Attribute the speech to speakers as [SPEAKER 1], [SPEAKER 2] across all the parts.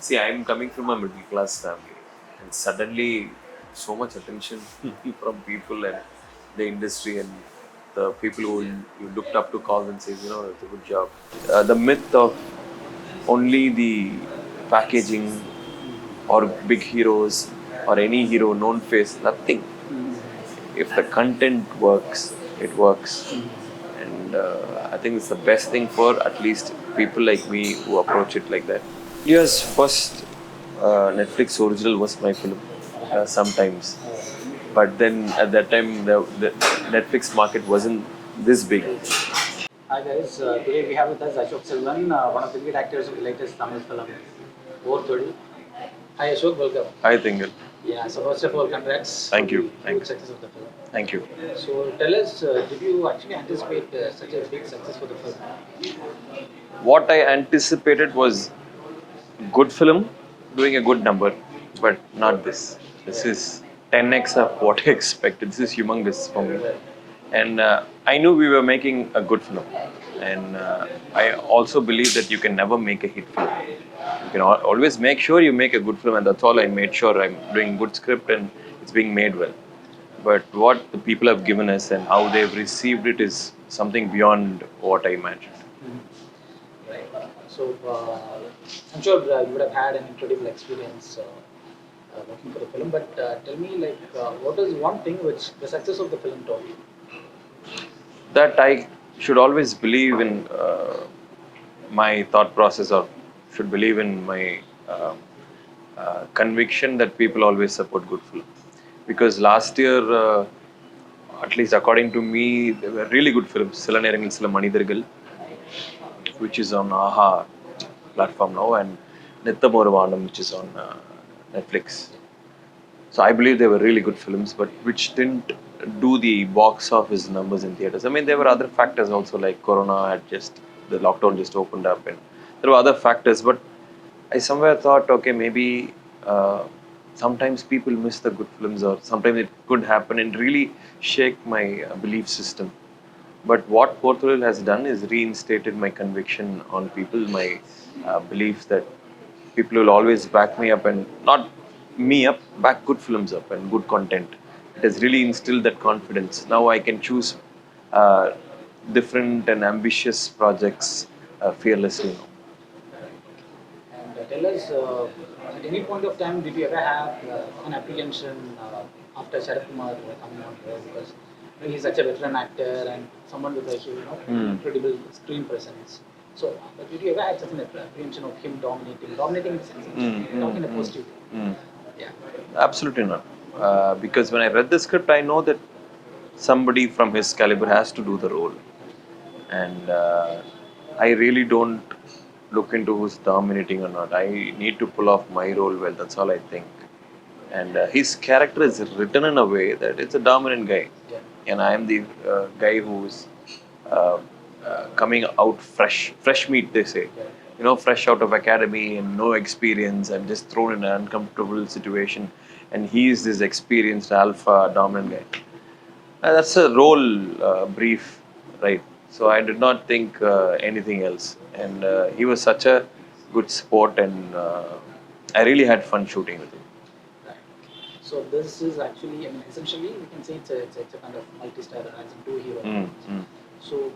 [SPEAKER 1] See, I'm coming from a middle class family, and suddenly so much attention from people and the industry and the people who you looked up to calls and says, it's a good job. The myth of only the packaging or big heroes or any hero known face, nothing. If the content works, it works. And I think it's the best thing for at least people like me who approach it like that. India's first Netflix original was my film, sometimes. But then at that time, the Netflix market wasn't this big.
[SPEAKER 2] Hi guys, today we have with us Ashok Selvan, one of the lead actors of the latest Tamil film, Por Thozhil. Hi Ashok, welcome.
[SPEAKER 1] Hi, Tingal.
[SPEAKER 2] Yeah, so first of all, congrats.
[SPEAKER 1] Thank you.
[SPEAKER 2] For the huge success of the film.
[SPEAKER 1] Thank you.
[SPEAKER 2] So tell us, did you actually anticipate such a big success for the film?
[SPEAKER 1] What I anticipated was good film, doing a good number, but not this. This is 10x of what I expected. This is humongous for me. And I knew we were making a good film. And I also believe that you can never make a hit film. You can always make sure you make a good film, and that's all I made sure. I'm doing good script and it's being made well. But what the people have given us and how they've received it is something beyond what I imagined.
[SPEAKER 2] Right. So I'm sure you would have had an incredible experience working for the film. But tell me, what is one thing which the success of the film taught you?
[SPEAKER 1] That I should always believe in my thought process, or should believe in my conviction that people always support good film. Because last year, at least according to me, there were really good films. Sila Nerangal Sila Manidargal, which is on AHA platform now, and Nithamoravanam, which is on Netflix. So I believe they were really good films, but which didn't do the box office numbers in theaters. I mean, there were other factors also, like Corona had the lockdown just opened up, and there were other factors. But I somewhere thought, okay, maybe sometimes people miss the good films, or sometimes it could happen and really shake my belief system. But what Por Thozhil has done is reinstated my conviction on people, my belief that people will always back me up, and not me up, back good films up and good content. It has really instilled that confidence. Now I can choose different and ambitious projects fearlessly now.
[SPEAKER 2] And tell us, at any point of time, did you ever have an apprehension after Sharad Kumar coming on here? Because he's such a veteran actor and someone with a incredible screen presence. So, but did you ever have such an apprehension of him dominating in the sense, not in a positive way? Yeah.
[SPEAKER 1] Absolutely not. Because when I read the script, I know that somebody from his caliber has to do the role. And I really don't look into who's dominating or not. I need to pull off my role well. That's all I think. And his character is written in a way that it's a dominant guy.
[SPEAKER 2] Yeah.
[SPEAKER 1] And I am the guy who's coming out fresh meat, they say. Fresh out of academy and no experience. I'm just thrown in an uncomfortable situation. And he is this experienced alpha dominant guy. That's a role brief, right? So I did not think anything else. And he was such a good sport, and I really had fun shooting with him.
[SPEAKER 2] Right. So this is actually, I mean, essentially, we can say it's a kind of multi-star as in two heroes. So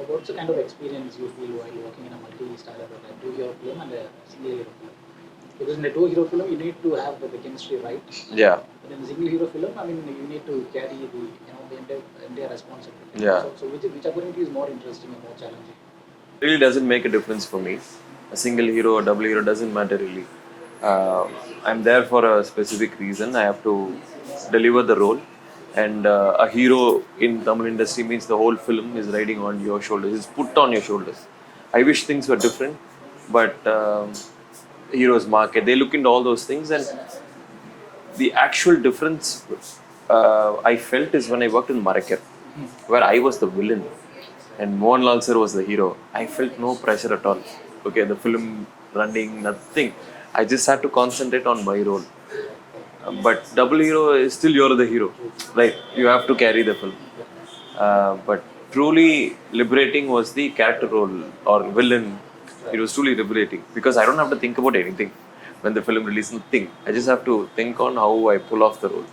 [SPEAKER 2] what's the kind of experience you feel while working in a multi-star like two-hero film and a single-hero film? Because in a two-hero film, you need to have the chemistry right.
[SPEAKER 1] Yeah.
[SPEAKER 2] But in a single-hero film, I mean, you need to carry the entire responsibility.
[SPEAKER 1] Yeah.
[SPEAKER 2] So which according to you is more interesting and more challenging?
[SPEAKER 1] It really doesn't make a difference for me. A single hero or double hero doesn't matter really. I'm there for a specific reason. I have to deliver the role. And a hero in Tamil industry means the whole film is riding on your shoulders. It's put on your shoulders. I wish things were different, but heroes market, they look into all those things, and the actual difference I felt is when I worked in Marakar, where I was the villain and Mohanlal sir was the hero. I felt no pressure at all. Okay, the film running, nothing. I just had to concentrate on my role. But double hero is still you're the hero, right? You have to carry the film. But truly liberating was the character role or villain It was truly liberating because I don't have to think about anything when the film releases. Nothing. I just have to think on how I pull off the role.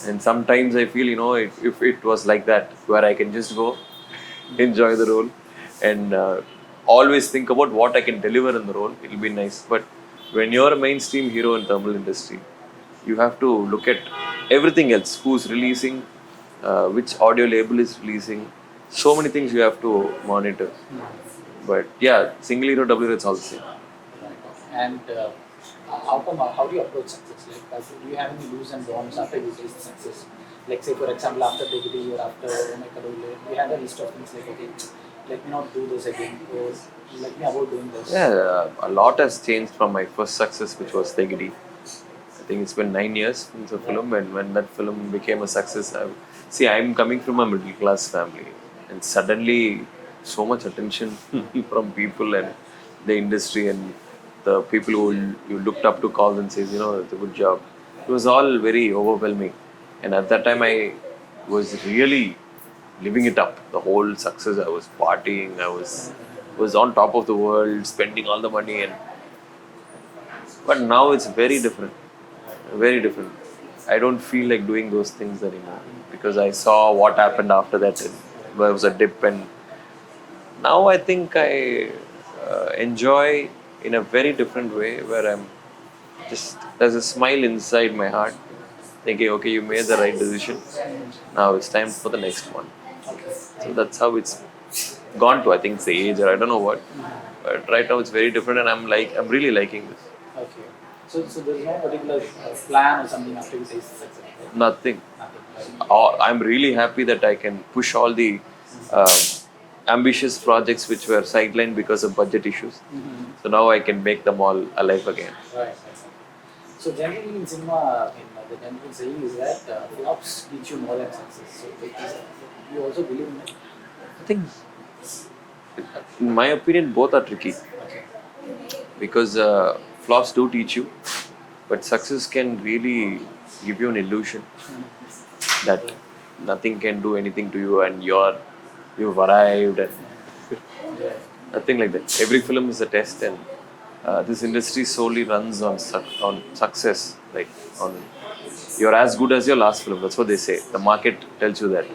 [SPEAKER 1] And sometimes I feel, if it was like that, where I can just go, enjoy the role, and always think about what I can deliver in the role, it'll be nice. But when you're a mainstream hero in Tamil industry, you have to look at everything else, who's releasing, which audio label is releasing, so many things you have to monitor. But yeah, single hero, double hero, it's all the same.
[SPEAKER 2] And how do you approach success? Like, do you have any do's and don'ts after you taste success? Like, say, for example, after degree or after do you have a list of things like, okay, let me not do this again, or let me avoid doing this?
[SPEAKER 1] Yeah, a lot has changed from my first success, which was Tegidi. I think it's been 9 years since the film, and when that film became a success, I'm coming from a middle class family, and suddenly so much attention from people and the industry and the people who you looked up to calls and says, it's a good job. It was all very overwhelming, and at that time I was really living it up. The whole success, I was partying, I was on top of the world, spending all the money, but now it's very different. Very different. I don't feel like doing those things anymore because I saw what happened after that. There was a dip, and now I think I enjoy in a very different way where I'm just, there's a smile inside my heart thinking, okay, you made the right decision. Now it's time for the next one. So that's how it's gone to. I think it's the age, or I don't know what. But right now it's very different, and I'm really liking this.
[SPEAKER 2] Okay. So there's no particular plan or something after you taste success, right?
[SPEAKER 1] Nothing.
[SPEAKER 2] Nothing. Right?
[SPEAKER 1] I'm really happy that I can push all the ambitious projects which were sidelined because of budget issues. So now I can make them all alive again.
[SPEAKER 2] Right. So generally in cinema, the general saying is that flops teach you more than success. So you also believe in that?
[SPEAKER 1] I think, in my opinion, both are tricky
[SPEAKER 2] Okay.
[SPEAKER 1] because flops do teach you, but success can really give you an illusion that nothing can do anything to you and you've arrived and nothing like that. Every film is a test, and this industry solely runs on success. Like you're as good as your last film. That's what they say. The market tells you that.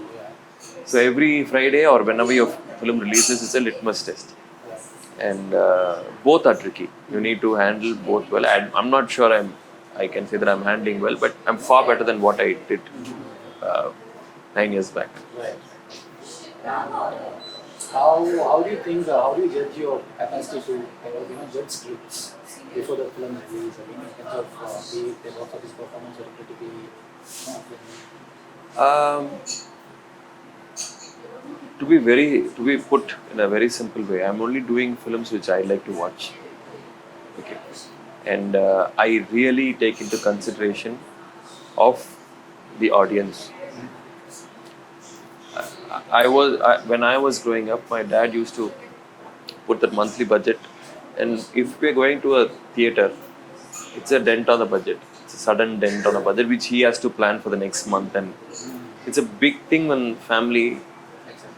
[SPEAKER 1] So every Friday or whenever your film releases, it's a litmus test, and both are tricky. You need to handle both well. I'm not sure I can say that I'm handling well, but I'm far better than what I did 9 years back.
[SPEAKER 2] Right. And how do you think? How do you judge your capacity to judge scripts before the film is released? I mean, in terms of be it the box office performance or critically.
[SPEAKER 1] Um, to be put in a very simple way, I'm only doing films which I like to watch. Okay, and I really take into consideration of the audience. When I was growing up, my dad used to put that monthly budget, and if we're going to a theater, it's a dent on the budget. It's a sudden dent on the budget which he has to plan for the next month, and it's a big thing when family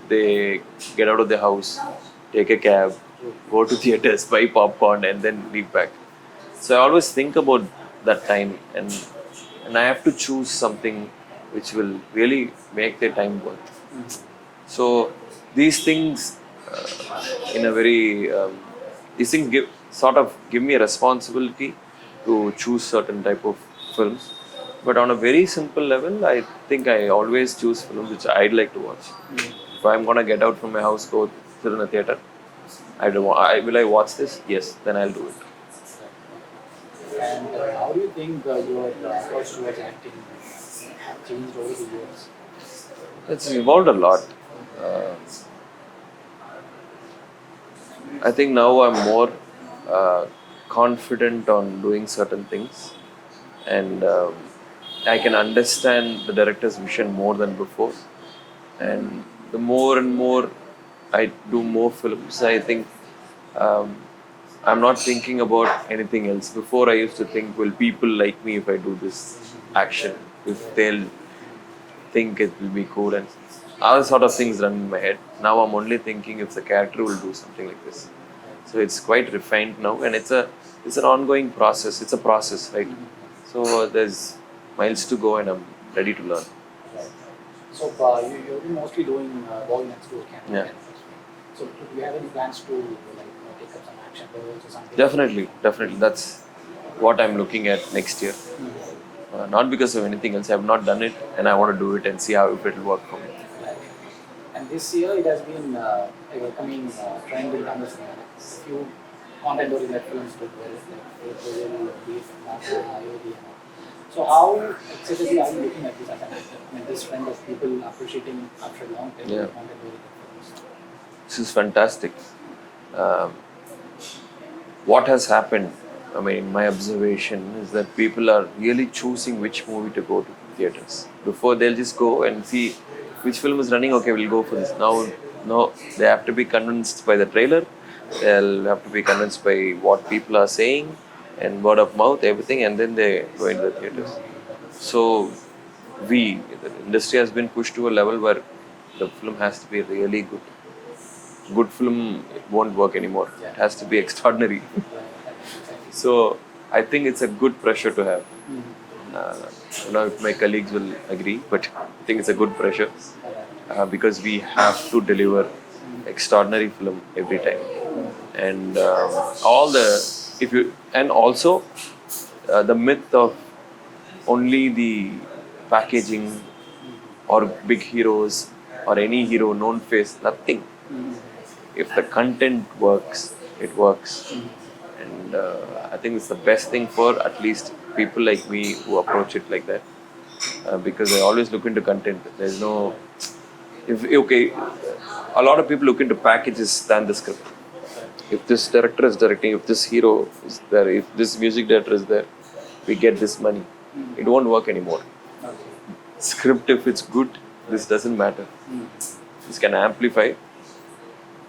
[SPEAKER 1] they get out of the house, take a cab, go to theaters, buy popcorn, and then leave back. So I always think about that time, and I have to choose something which will really make their time worth. So these things, in a very these things give me a responsibility to choose certain type of films. But on a very simple level, I think I always choose films which I'd like to watch. If I'm gonna get out from my house, go sit in a theater, will I watch this? Yes, then I'll do it.
[SPEAKER 2] And how do you think your approach towards acting have changed over the years?
[SPEAKER 1] It's evolved a lot. Uh, I think now I'm more confident on doing certain things, and I can understand the director's vision more than before. And the more and more I do more films, I think I'm not thinking about anything else. Before I used to think, will people like me if I do this action? If they'll think it will be cool, and other sort of things run in my head. Now I'm only thinking if the character will do something like this. So it's quite refined now, and it's an ongoing process. It's a process, right? So there's miles to go, and I'm ready to learn.
[SPEAKER 2] Right. So you've been mostly doing boy next door campaign.
[SPEAKER 1] Yeah.
[SPEAKER 2] So do you have any plans to take up some action roles or something?
[SPEAKER 1] Definitely, definitely. That's what I'm looking at next year. Not because of anything else. I've not done it, and I want to do it and see how if it will work for me.
[SPEAKER 2] Right. And this year it has been a welcoming trend in Tamil cinema. Few content-oriented films did well, like Por Thozhil, Beef, Nata, Ayodhya. So how excessively are you looking at this as an actor? I mean, this trend of people appreciating after a long time
[SPEAKER 1] Yeah.
[SPEAKER 2] content-oriented films.
[SPEAKER 1] This is fantastic. Um, what has happened, I mean, my observation is that people are really choosing which movie to go to theaters. Before they'll just go and see which film is running, okay, we'll go for this. Now, no, they have to be convinced by the trailer, they'll have to be convinced by what people are saying and word of mouth, everything, and then they go into the theaters. So, the industry has been pushed to a level where the film has to be really good. Good film won't work anymore. It has to be extraordinary. So I think it's a good pressure to have. I don't know if my colleagues will agree, but I think it's a good pressure because we have to deliver extraordinary film every time. And all the if you and also the myth of only the packaging or big heroes or any hero known face, nothing. If the content works, it works. And I think it's the best thing for at least people like me who approach it like that. Because I always look into content. There's no, okay, a lot of people look into packages than the script. If this director is directing, if this hero is there, if this music director is there, we get this money. It won't work anymore. Script, if it's good, this doesn't matter. This can amplify.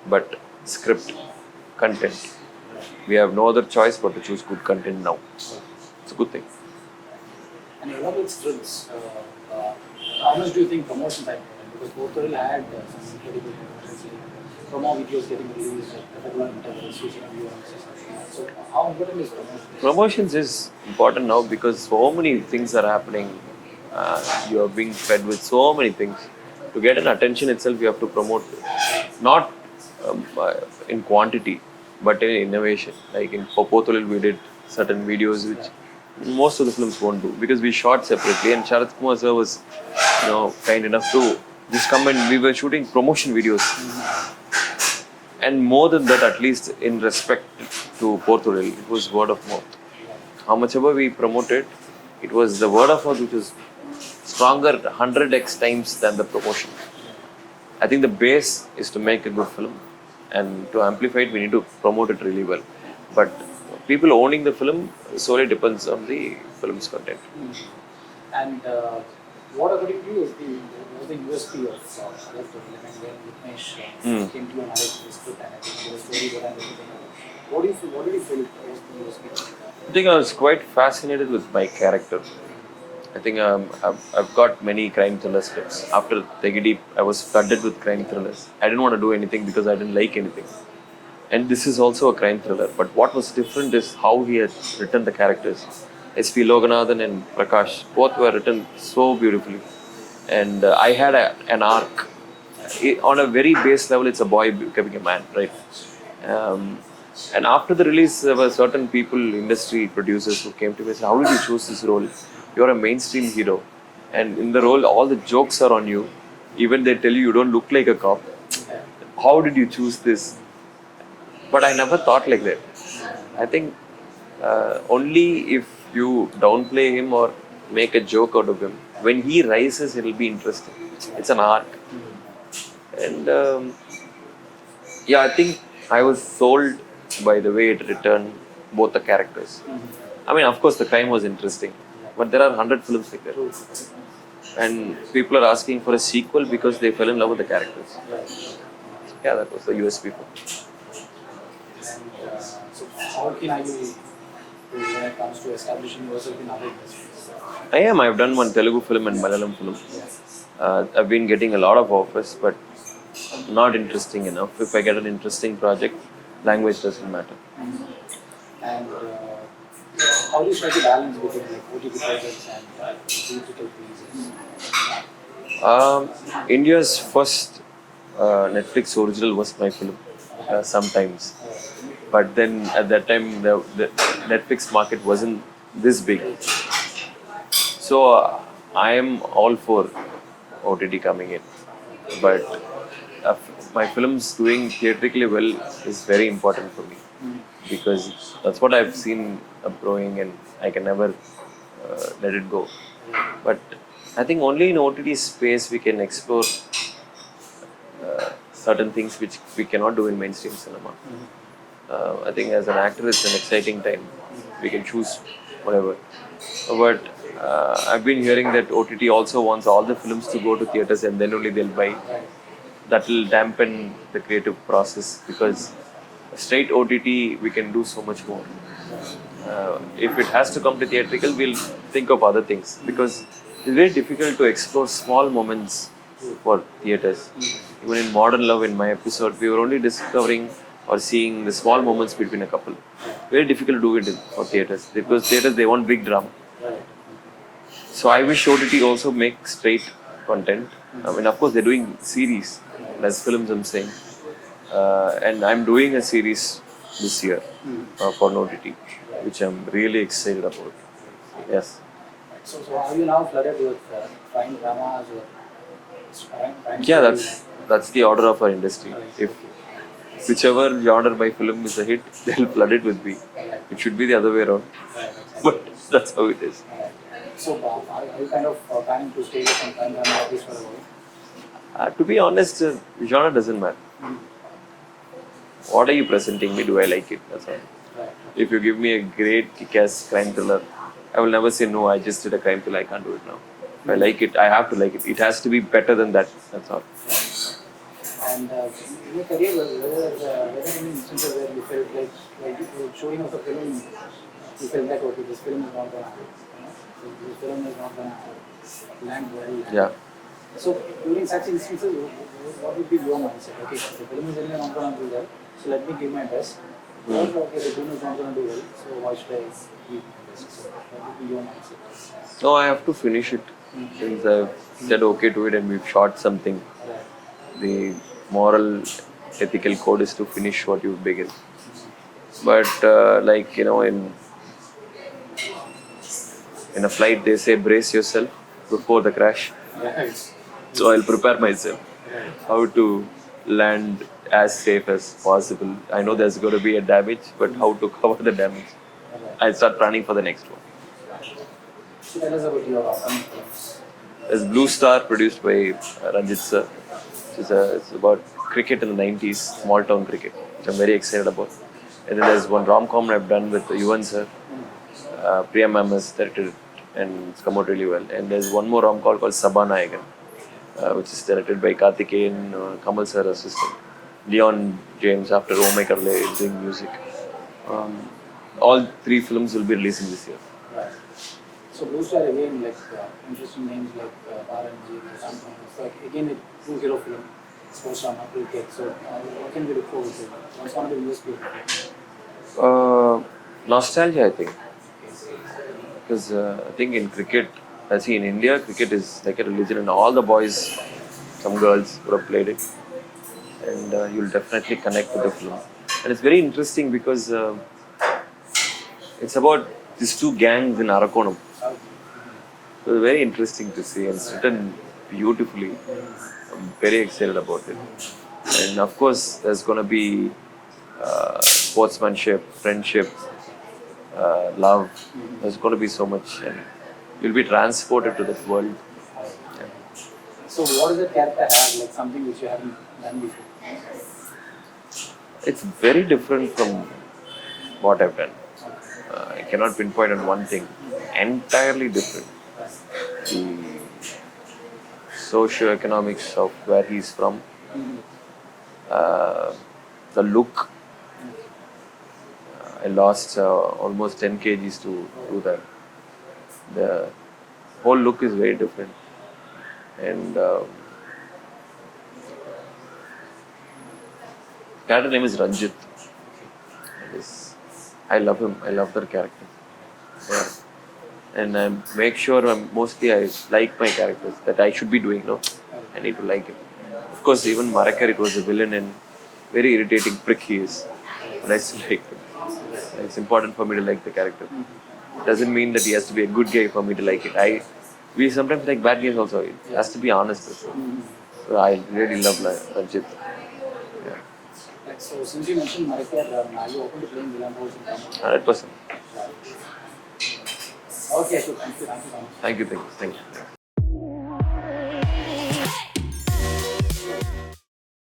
[SPEAKER 1] But script, content, we have no other choice but to choose good content now. It's a good thing.
[SPEAKER 2] And along with scripts, how much do you think promotions are important? Because Por Thozhil had some incredible promotions, like promo videos getting released at regular intervals, using appearances. So how important is promotion?
[SPEAKER 1] Promotions is important now because so many things are happening. You are being fed with so many things. To get an attention itself, you have to promote, not in quantity, but in innovation. Like in Por Thozhil, we did certain videos which most of the films won't do because we shot separately. And Sharath Kumar sir was, kind enough to just come and we were shooting promotion videos. And more than that, at least in respect to Por Thozhil, it was word of mouth. How much ever we promoted, it was the word of mouth which was stronger 100x times than the promotion. I think the base is to make a good film, and to amplify it, we need to promote it really well. But people owning the film solely depends on the film's content.
[SPEAKER 2] And what according to you was the USP of Audience-centric? When Viknesh came to you and narrated the script and I think the storyboard and everything. What did you feel was the USP?
[SPEAKER 1] I think I was quite fascinated with my character. I think I've got many crime thriller scripts. After Tegidi, I was flooded with crime thrillers. I didn't want to do anything because I didn't like anything. And this is also a crime thriller. But what was different is how he had written the characters. S.P. Loganathan and Prakash, both were written so beautifully. And I had an arc. On a very base level, it's a boy becoming a man, right? And after the release, there were certain people, industry producers who came to me and said, how did you choose this role? You're a mainstream hero. And in the role, all the jokes are on you. Even they tell you don't look like a cop. How did you choose this? But I never thought like that. I think only if you downplay him or make a joke out of him, when he rises, it'll be interesting. It's an arc. And I think I was sold by the way it returned both the characters. I mean, of course, the crime was interesting, but there are 100 films like that. And people are asking for a sequel because they fell in love with the characters. So, that was the USP for me.
[SPEAKER 2] And so how keen are you when it comes to establishing yourself in other industries?
[SPEAKER 1] I am. I've done one Telugu film and Malayalam film. I've been getting a lot of offers, but not interesting enough. If I get an interesting project, Language doesn't matter.
[SPEAKER 2] And how do you strike the balance between like OTT projects and theatrical releases?
[SPEAKER 1] India's first Netflix original was my film. Sometimes, but then at that time the Netflix market wasn't this big. So I am all for OTT coming in, but my films doing theatrically well is very important for me because that's what I've seen growing, and I can never let it go. But I think only in OTT space we can explore certain things which we cannot do in mainstream cinema. I think as an actor, it's an exciting time. We can choose whatever. But I've been hearing that OTT also wants all the films to go to theaters and then only they'll buy. That will dampen the creative process because straight OTT we can do so much more. If it has to come to theatrical, we'll think of other things because it's very difficult to explore small moments for theaters. Even in Modern Love, in my episode, we were only discovering or seeing the small moments between a couple. Very difficult to do it for theaters because theaters they want big drama. So I wish OTT also make straight content. I mean, of course, they're doing series as films. I'm saying, and I'm doing a series this year for OTT, which I'm really excited about. Yes.
[SPEAKER 2] So are you now flooded with crime dramas or crime
[SPEAKER 1] Yeah,
[SPEAKER 2] stories?
[SPEAKER 1] that's the order of our industry. If whichever genre my film is a hit, they'll flood it with me. It should be the other way around, but that's how it is.
[SPEAKER 2] So are you kind of planning to stay with some crime drama at least for a while?
[SPEAKER 1] To be honest, genre doesn't matter. What are you presenting me? Do I like it? That's all.
[SPEAKER 2] Right.
[SPEAKER 1] If you give me a great kick-ass crime thriller, I will never say no. I just did a crime thriller. I can't do it now. If I like it, I have to like it. It has to be better than that. That's all.
[SPEAKER 2] And in your career, were there any instances where you felt like you were showing us a film, you felt like, okay, this film is not going to, this film is not going to land well.
[SPEAKER 1] Yeah.
[SPEAKER 2] So during such instances, what would be your mindset? Okay, the film is really not going to do well, so let me give my best. Or okay, the film is not going to do well, so why should I give my best? So what would be your mindset?
[SPEAKER 1] No, I have to finish it. Since I've said okay to it and we've shot something, the moral, ethical code is to finish what you begin. But like in a flight they say brace yourself before the crash.
[SPEAKER 2] Right.
[SPEAKER 1] So I'll prepare myself how to land as safe as possible. I know there's going to be a damage, but how to cover the damage. I'll start planning for the next one.
[SPEAKER 2] So tell us about your upcoming films.
[SPEAKER 1] There's Blue Star produced by Ranjit sir. It's about cricket in the 90s, small town cricket, which I'm very excited about. And then there's one rom-com I've done with Yuvan sir. Priya ma'am has directed it and it's come out really well. And there's one more rom-com called Sabanayagan, which is directed by Karthikeyan, Kamal sir assistant. Leon James after Oh My Karle is doing music. All three films will be releasing this year.
[SPEAKER 2] Right. So Blue Star again, like interesting names like RNG or something. It's like again a true hero film. Sports drama, cricket. So what can we look forward to? What's one of the USP of it?
[SPEAKER 1] Nostalgia, I think. Because I think in cricket, I see in India, cricket is like a religion, and all the boys, some girls would have played it, and you'll definitely connect with the film. And it's very interesting because it's about these two gangs in Arakonam. So it's very interesting to see, and it's written beautifully. I'm very excited about it. And of course, there's going to be sportsmanship, friendship, love. There's going to be so much, and you'll be transported to that world. Yeah.
[SPEAKER 2] So what does that character have? Like something which you haven't done before?
[SPEAKER 1] It's very different from what I've done. I cannot pinpoint on one thing. Entirely different. The socio-economics of where he's from, the look. I lost almost 10 kgs to do that. The whole look is very different. And character name is Ranjit. Yes. I love him. I love that character. Yeah. And I make sure mostly I like my characters that I should be doing. No, I need to like it. Of course, even Marakar, it was a villain and very irritating prick he is, but I still like him. It's important for me to like the character. Doesn't mean that he has to be a good guy for me to like it. We sometimes like bad guys also. It has to be honest. So I really love Ranjit. Yeah,
[SPEAKER 2] So since you mentioned Marakar, are you open to playing villain roles in Tamil?
[SPEAKER 1] 100%.
[SPEAKER 2] Okay, so thank you so much.
[SPEAKER 1] Thank you.